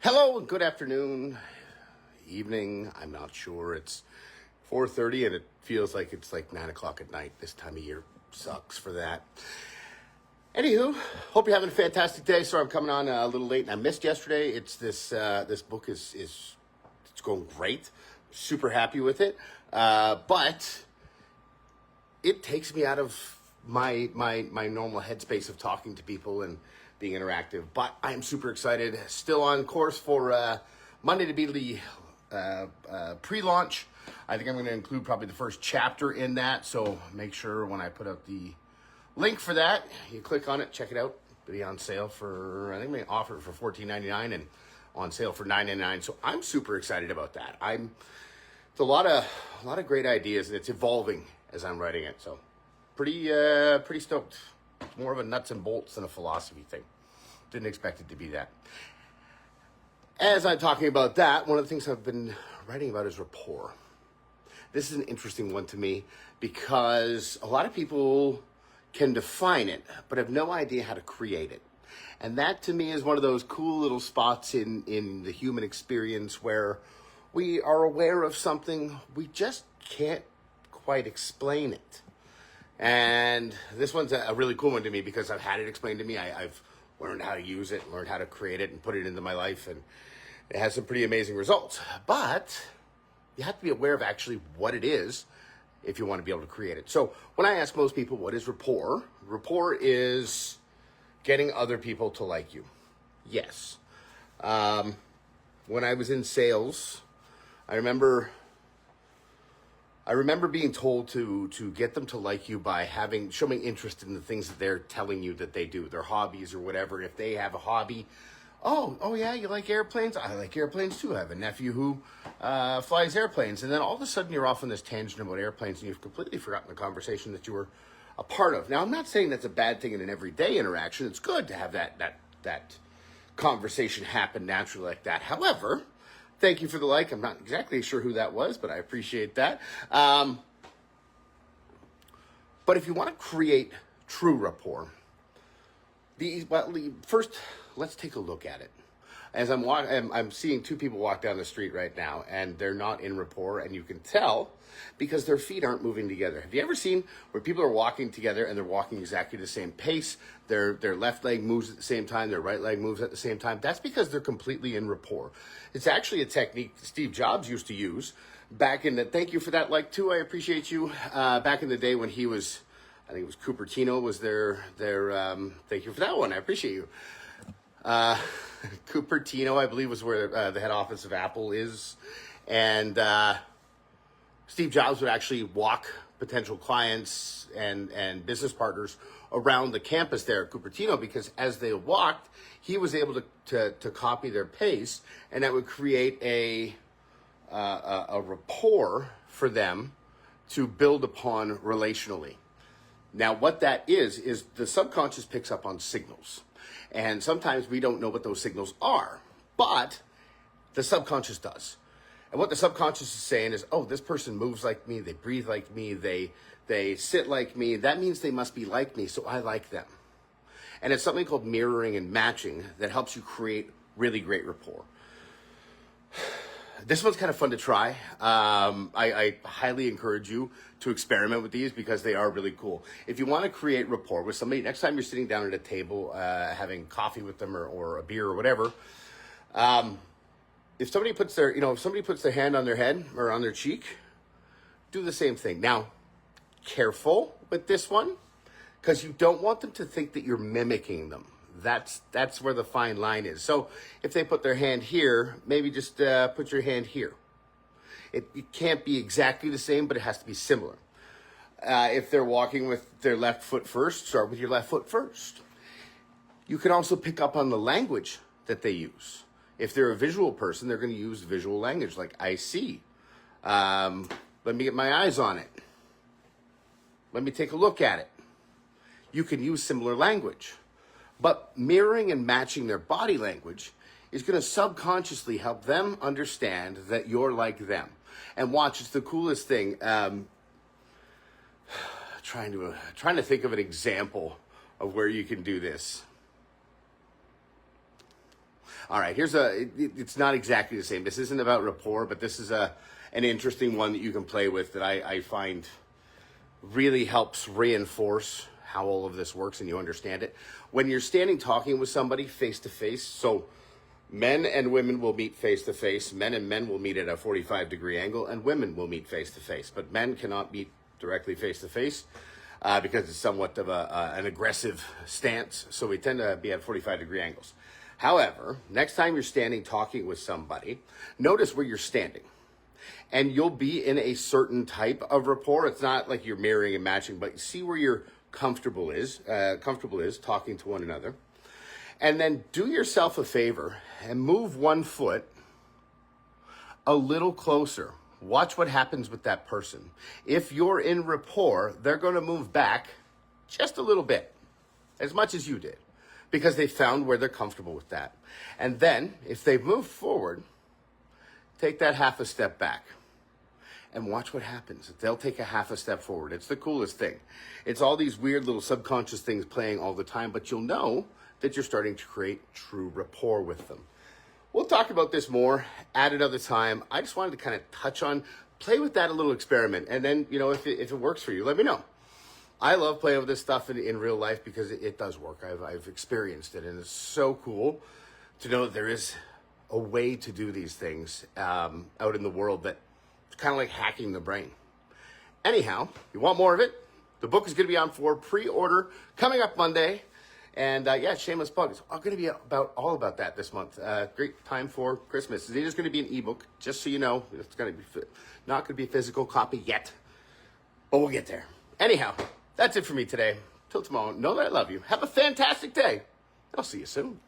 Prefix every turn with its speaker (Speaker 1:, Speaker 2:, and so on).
Speaker 1: Hello and good afternoon, evening. I'm not sure. It's 4:30 and it feels like it's like 9 o'clock at night. This time of year sucks for that. Anywho, hope you're having a fantastic day. Sorry I'm coming on a little late and I missed yesterday. It's this book is it's going great. Super happy with it. But it takes me out of my normal headspace of talking to people and being interactive. But I am super excited. Still on course for Monday to be the pre-launch. I think I'm going to include probably the first chapter in that. So make sure when I put out the link for that, you click on it, check it out. It'll be on sale for, I think they offer it for $14.99 and on sale for $9.99. So I'm super excited about that. It's a lot of great ideas and it's evolving as I'm writing it. So pretty stoked. It's more of a nuts and bolts than a philosophy thing. Didn't expect it to be that. As I'm talking about that, one of the things I've been writing about is rapport. This is an interesting one to me because a lot of people can define it, but have no idea how to create it. And that to me is one of those cool little spots in the human experience where we are aware of something, we just can't quite explain it. And this one's a really cool one to me because I've had it explained to me. I've learned how to use it, learned how to create it and put it into my life, and it has some pretty amazing results. But you have to be aware of actually what it is if you want to be able to create it. So when I ask most people, what is rapport? Rapport is getting other people to like you. Yes. When I was in sales, I remember being told to get them to like you by showing interest in the things that they're telling you that they do, their hobbies or whatever. If they have a hobby, oh yeah, you like airplanes? I like airplanes too. I have a nephew who flies airplanes. And then all of a sudden you're off on this tangent about airplanes and you've completely forgotten the conversation that you were a part of. Now, I'm not saying that's a bad thing in an everyday interaction. It's good to have that conversation happen naturally like that. However, thank you for the like. I'm not exactly sure who that was, but I appreciate that. But if you want to create true rapport, first, let's take a look at it. As I'm seeing two people walk down the street right now, and they're not in rapport, and you can tell because their feet aren't moving together. Have you ever seen where people are walking together and they're walking exactly the same pace? Their left leg moves at the same time, their right leg moves at the same time. That's because they're completely in rapport. It's actually a technique Steve Jobs used to use back in the, thank you for that like too, I appreciate you, back in the day when he was, I think it was Cupertino was their thank you for that one, I appreciate you. Cupertino, I believe, was where the head office of Apple is. And Steve Jobs would actually walk potential clients and business partners around the campus there at Cupertino because as they walked, he was able to copy their pace, and that would create a rapport for them to build upon relationally. Now, what that is the subconscious picks up on signals. And sometimes we don't know what those signals are, but the subconscious does. And what the subconscious is saying is, oh, this person moves like me, they breathe like me, they sit like me. That means they must be like me, so I like them. And it's something called mirroring and matching that helps you create really great rapport. This one's kind of fun to try. I highly encourage you to experiment with these because they are really cool. If you want to create rapport with somebody, next time you're sitting down at a table having coffee with them or a beer or whatever, if somebody puts their hand on their head or on their cheek, do the same thing. Now, careful with this one because you don't want them to think that you're mimicking them. That's where the fine line is. So if they put their hand here, maybe just put your hand here. It can't be exactly the same, but it has to be similar. If they're walking with their left foot first, start with your left foot first. You can also pick up on the language that they use. If they're a visual person, they're going to use visual language like I see. Let me get my eyes on it. Let me take a look at it. You can use similar language. But mirroring and matching their body language is going to subconsciously help them understand that you're like them. And watch, it's the coolest thing. Trying to think of an example of where you can do this. All right, it's not exactly the same. This isn't about rapport, but this is an interesting one that you can play with that I find really helps reinforce how all of this works and you understand it. When you're standing talking with somebody face to face, so men and women will meet face to face, men and men will meet at a 45-degree angle, and women will meet face to face, but men cannot meet directly face to face because it's somewhat of an aggressive stance, so we tend to be at 45-degree angles. However, next time you're standing talking with somebody, notice where you're standing. And you'll be in a certain type of rapport. It's not like you're mirroring and matching, but see where you're comfortable is talking to one another. And then do yourself a favor and move one foot a little closer. Watch what happens with that person. If you're in rapport, they're going to move back just a little bit, as much as you did, because they found where they're comfortable with that. And then, if they move forward, take that half a step back and watch what happens. They'll take a half a step forward. It's the coolest thing. It's all these weird little subconscious things playing all the time, but you'll know that you're starting to create true rapport with them. We'll talk about this more at another time. I just wanted to kind of touch on, play with that a little experiment. And then, if it works for you, let me know. I love playing with this stuff in real life because it does work. I've experienced it, and it's so cool to know that there is a way to do these things out in the world that it's kind of like hacking the brain. Anyhow, you want more of it? The book is going to be on for pre-order coming up Monday. And shameless plug. It's going to be all about that this month. Great time for Christmas. It is going to be an ebook, just so you know. It's going to be not going to be a physical copy yet, but we'll get there. Anyhow, that's it for me today. Till tomorrow, know that I love you. Have a fantastic day. I'll see you soon.